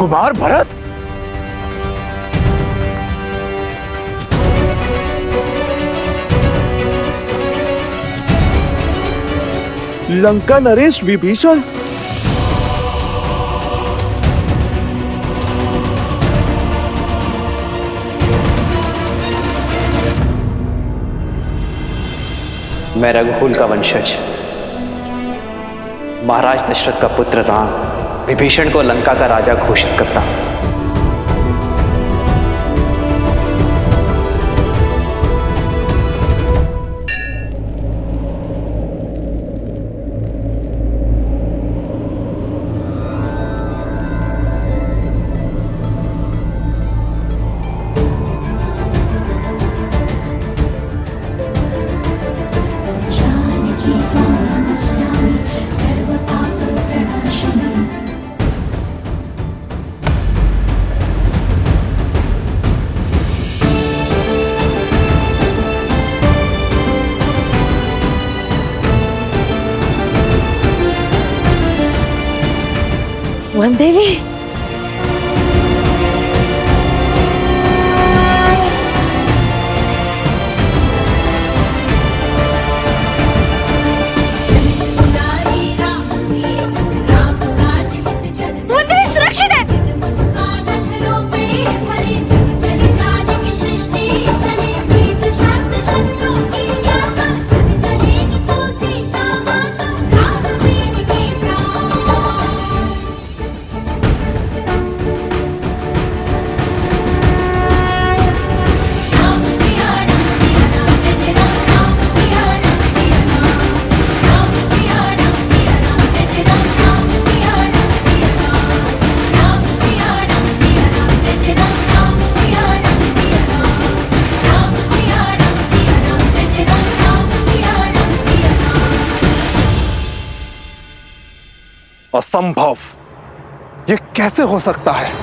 कुमार भरत? लंका नरेश विभीषण? मैं रघुकुल का वंशज महाराज दशरथ का पुत्र राम विभीषण को लंका का राजा घोषित करता हूं। वन देवी, सुरक्षित है। असंभव! ये कैसे हो सकता है?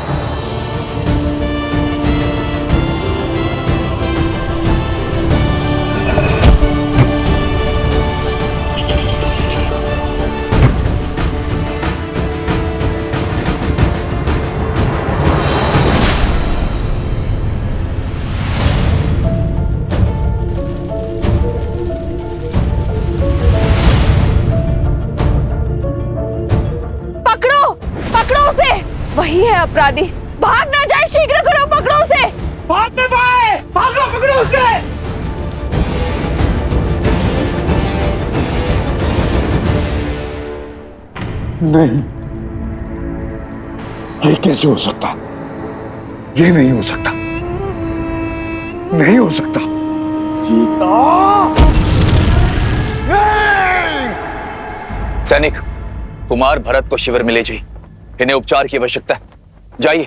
वही है अपराधी। भाग ना जाए, शीघ्र करो, पकड़ो उसे। भाग ना पाए, भागो, पकड़ो उसे। नहीं, ये कैसे हो सकता? ये नहीं हो सकता, नहीं हो सकता। सीता! सैनिक, कुमार भरत को शिविर में ले जाइए। इन्हें उपचार की आवश्यकता है। जाइए।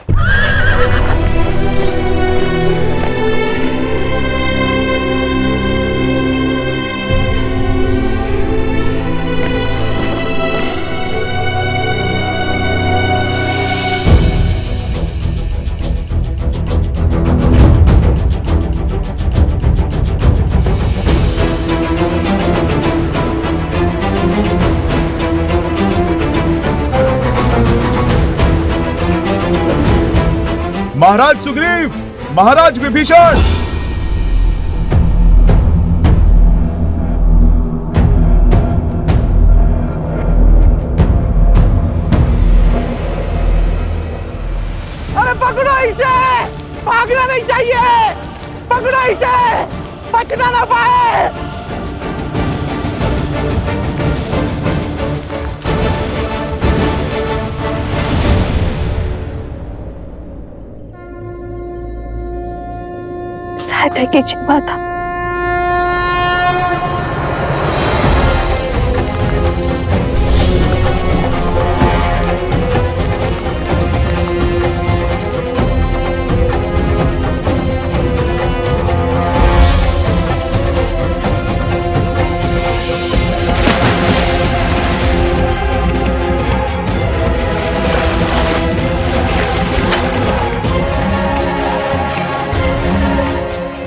महाराज सुग्रीव, महाराज विभीषण! अरे पकड़ो इसे! भागना नहीं चाहिए! पकड़ो इसे! बचना ना पाए! सहायता कीजिए माता।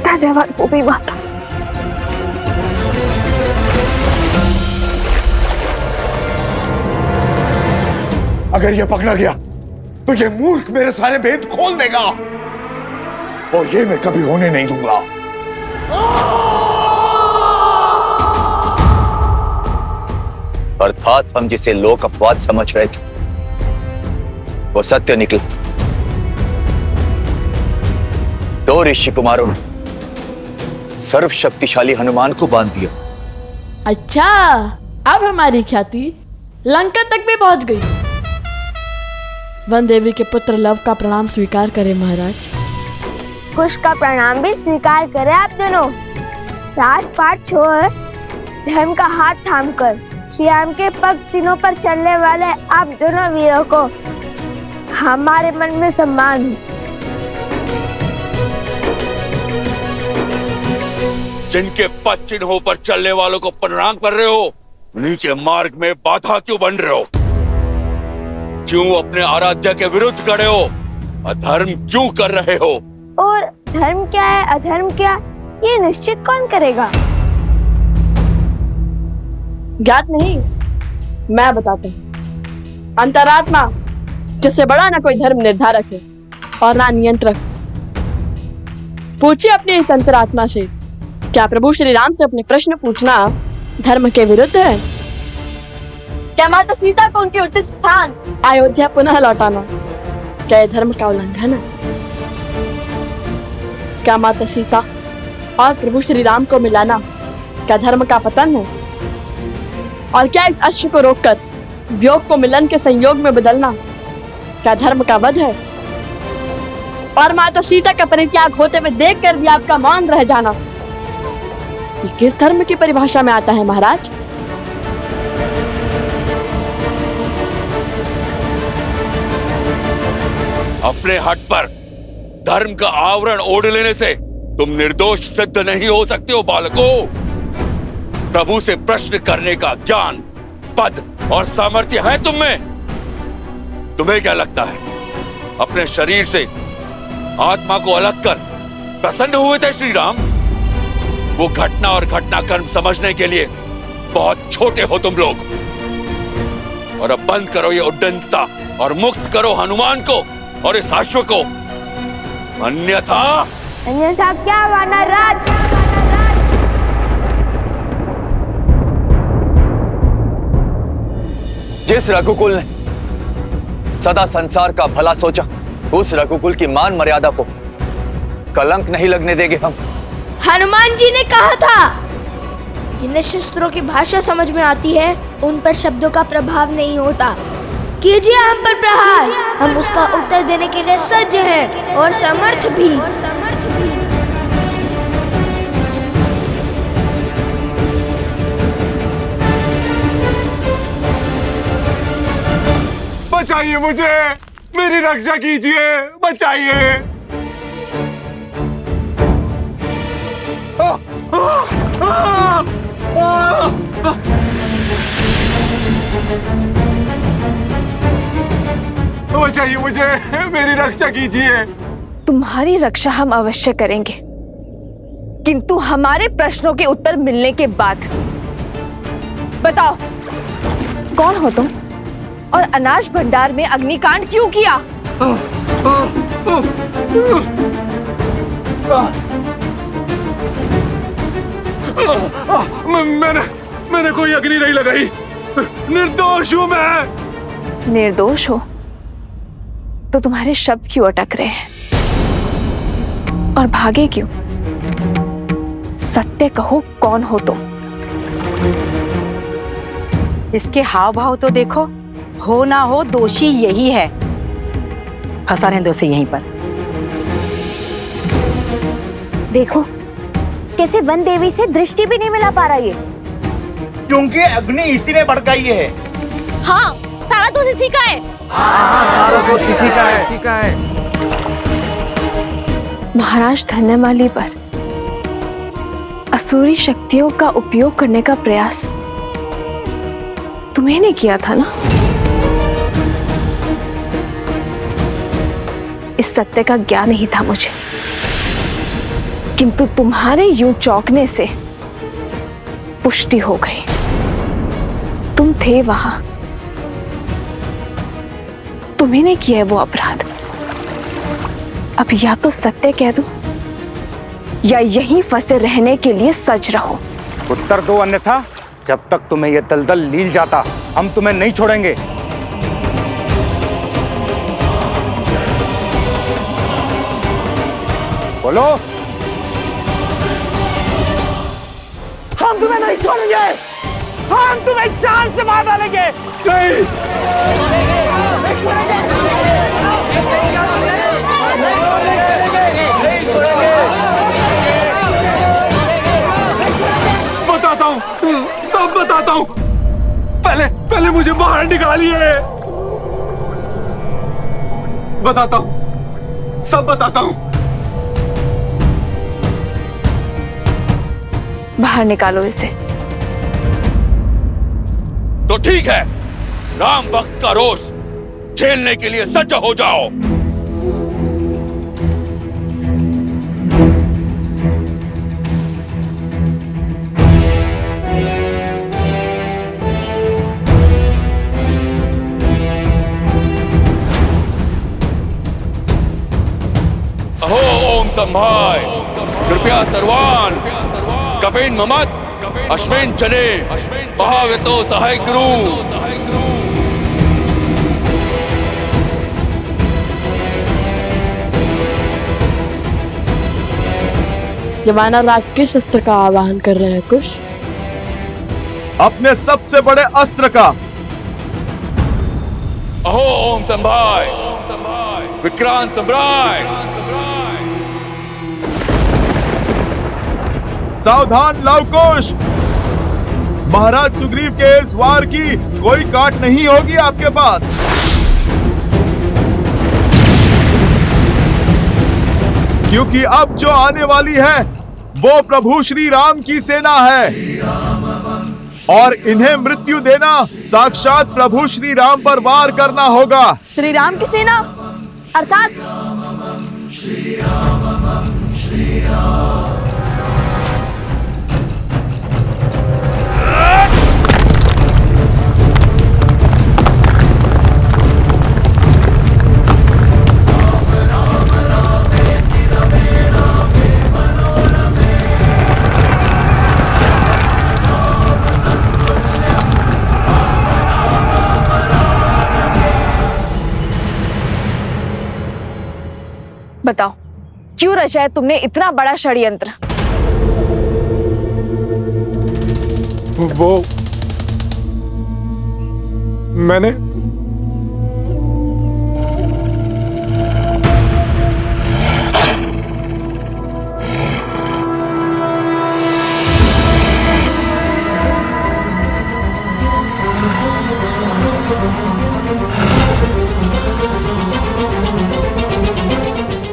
धन्यवाद भूमि माता। अगर यह पकड़ा गया तो ये मूर्ख मेरे सारे भेद खोल देगा और ये मैं कभी होने नहीं दूंगा। अर्थात हम जिसे लोक अपवाद समझ रहे थे वो सत्य निकला। 2 ऋषि कुमारों ने सर्वशक्तिशाली हनुमान को बांध दिया। अच्छा, अब हमारी ख्याति लंका तक भी पहुंच गई। वन देवी के पुत्र लव का प्रणाम स्वीकार करें महाराज। कुश का प्रणाम भी स्वीकार करें आप दोनों। राजपाट छोड़ धर्म का हाथ थामकर श्री राम के पग चिन्हों पर चलने वाले आप दोनों वीरों को हमारे मन में सम्मान है। जिनके पद चिन्हों पर चलने वालों को प्रणाम कर रहे हो, उन्हीं के मार्ग में बाधा क्यों बन रहे हो? क्यों अपने आराध्य के विरुद्ध खड़े हो? अधर्म क्यों कर रहे हो? और धर्म क्या है अधर्म क्या, ये निश्चित कौन करेगा? ज्ञात नहीं, मैं बताता हूँ। अंतरात्मा जिससे बड़ा ना कोई धर्म निर्धारक है और ना नियंत्रक। पूछिए अपने इस अंतरात्मा से, क्या प्रभु श्री राम से अपने प्रश्न पूछना धर्म के विरुद्ध है? क्या माता सीता को उनके उचित स्थान अयोध्या पुनः लौटाना क्या धर्म का उल्लंघन है? क्या माता सीता और प्रभु श्री राम को मिलाना क्या धर्म का पतन है? और क्या इस अश्व को रोककर वियोग को मिलन के संयोग में बदलना क्या धर्म का वध है? और माता सीता का परित्याग होते हुए देखकर भी आपका मौन रह जाना ये किस धर्म की परिभाषा में आता है महाराज? अपने हट पर धर्म का आवरण ओढ़ लेने से तुम निर्दोष सिद्ध नहीं हो सकते हो बालकों। प्रभु से प्रश्न करने का ज्ञान, पद और सामर्थ्य है तुम में। तुम्हें क्या लगता है अपने शरीर से आत्मा को अलग कर प्रसन्न हुए थे श्री राम? वो घटना और घटनाक्रम समझने के लिए बहुत छोटे हो तुम लोग। और अब बंद करो ये उद्दंडता और मुक्त करो हनुमान को और इस अश्व को, अन्यथा क्या वानर राज? जिस रघुकुल ने सदा संसार का भला सोचा, उस रघुकुल की मान मर्यादा को कलंक नहीं लगने देंगे हम। हनुमान जी ने कहा था जिन्हें शस्त्रों की भाषा समझ में आती है उन पर शब्दों का प्रभाव नहीं होता। कीजिए हम पर प्रहार, हम उसका उत्तर देने के लिए सज्ज हैं और समर्थ भी। बचाइए मुझे, मेरी रक्षा कीजिए, बचाइए। बचाइए मुझे, मेरी रक्षा कीजिए। तुम्हारी रक्षा हम अवश्य करेंगे, किंतु हमारे प्रश्नों के उत्तर मिलने के बाद। बताओ, कौन हो तुम और अनाज भंडार में अग्निकांड क्यों किया? मैंने कोई अग्नि नहीं लगाई, निर्दोष हूं मैं। निर्दोष हो तो तुम्हारे शब्द क्यों अटक रहे हैं और भागे क्यों? सत्य कहो, कौन हो तुम? इसके हाव भाव तो देखो, हो ना हो दोषी यही है। फंसा रहे दोषी यहीं पर। देखो कैसे वन देवी से दृष्टि भी नहीं मिला पा रहा ये। क्योंकि अग्नि इसी ने भड़काई है। हाँ, सारा दोष इसी का है। सारा दोष इसी का है। महाराज धन्यमाली पर असुरी शक्तियों का उपयोग करने का प्रयास तुम्हें ने किया था ना? इस सत्य का ज्ञान नहीं था मुझे, किंतु तुम्हारे यूं चौंकने से पुष्टि हो गई। तुम थे वहां तुम्ही ने किया है वो अपराध। अब या तो सत्य कह दो या यहीं फंसे रहने के लिए सज रहो। उत्तर दो, अन्यथा जब तक तुम्हें यह दलदल लील जाता हम तुम्हें नहीं छोड़ेंगे। बोलो। हम तुम्हें नहीं छोड़ेंगे, हम तुम्हें जान से मार डालेंगे। नहीं, बताता हूँ, तब बताता हूँ। पहले मुझे बाहर निकालिए। बताता हूँ, सब बताता हूँ। बाहर निकालो इसे। तो ठीक है, राम भक्त का रोष झेलने के लिए सज्ज हो जाओ। अहो ओम संभाय, कृपया सर्वान कपेन ममत अश्वेन चले महावेतो सहाय गुरु। यमाना राग किस अस्त्र का आवाहन कर रहे हैं कुश? अपने सबसे बड़े अस्त्र का। अहो ओम संभाय, विक्रांत सम्राय। सावधान लवकुश, महाराज सुग्रीव के इस वार की कोई काट नहीं होगी आपके पास। क्योंकि अब जो आने वाली है वो प्रभु श्री राम की सेना है और इन्हें मृत्यु देना साक्षात प्रभु श्री राम पर वार करना होगा। श्री राम की सेना अर्थात बताओ, क्यों रचा है तुमने इतना बड़ा षड्यंत्र? वो मैंने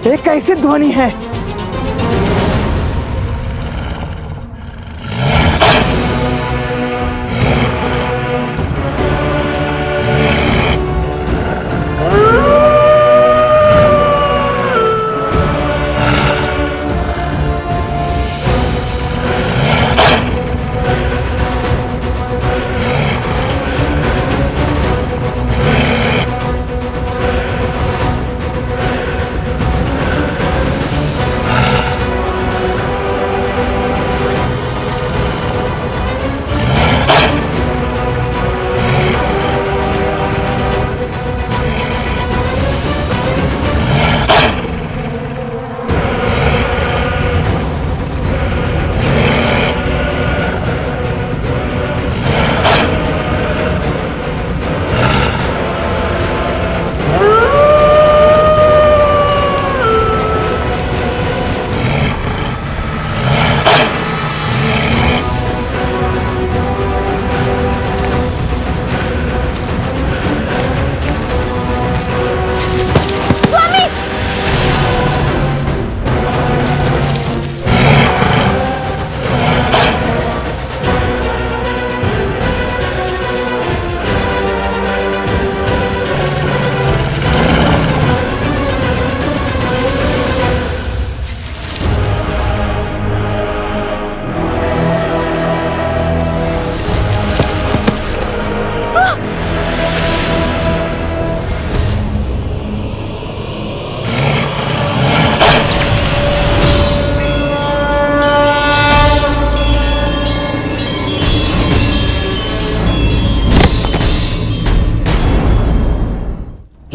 ये कैसी ध्वनि है?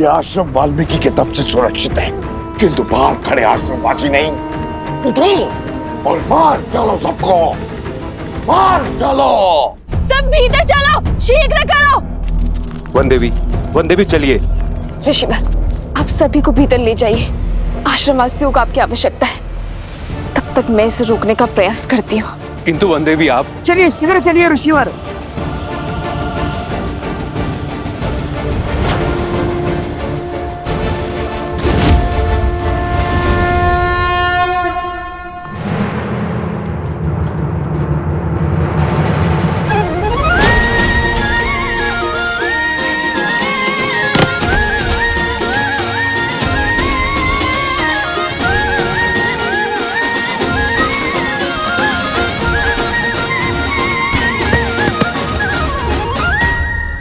ये आश्रम वाल्मीकि के तप से सुरक्षित है, किंतु बाहर खड़े आश्रमवासी नहीं। उठो और मार डालो सबको, मार डालो। सब भीतर चलो, शीघ्र करो। वन देवी चलिए। ऋषिवर, आप सभी को भीतर ले जाइए। आश्रमवासियों को आपकी आवश्यकता है। तब तक मैं इसे रोकने का प्रयास करती हूँ। किंतु वन देवी आप चलिए शीघ्र चलिए ऋषिवर।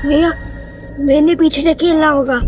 भैया, मैंने पीछे ढकेलना होगा।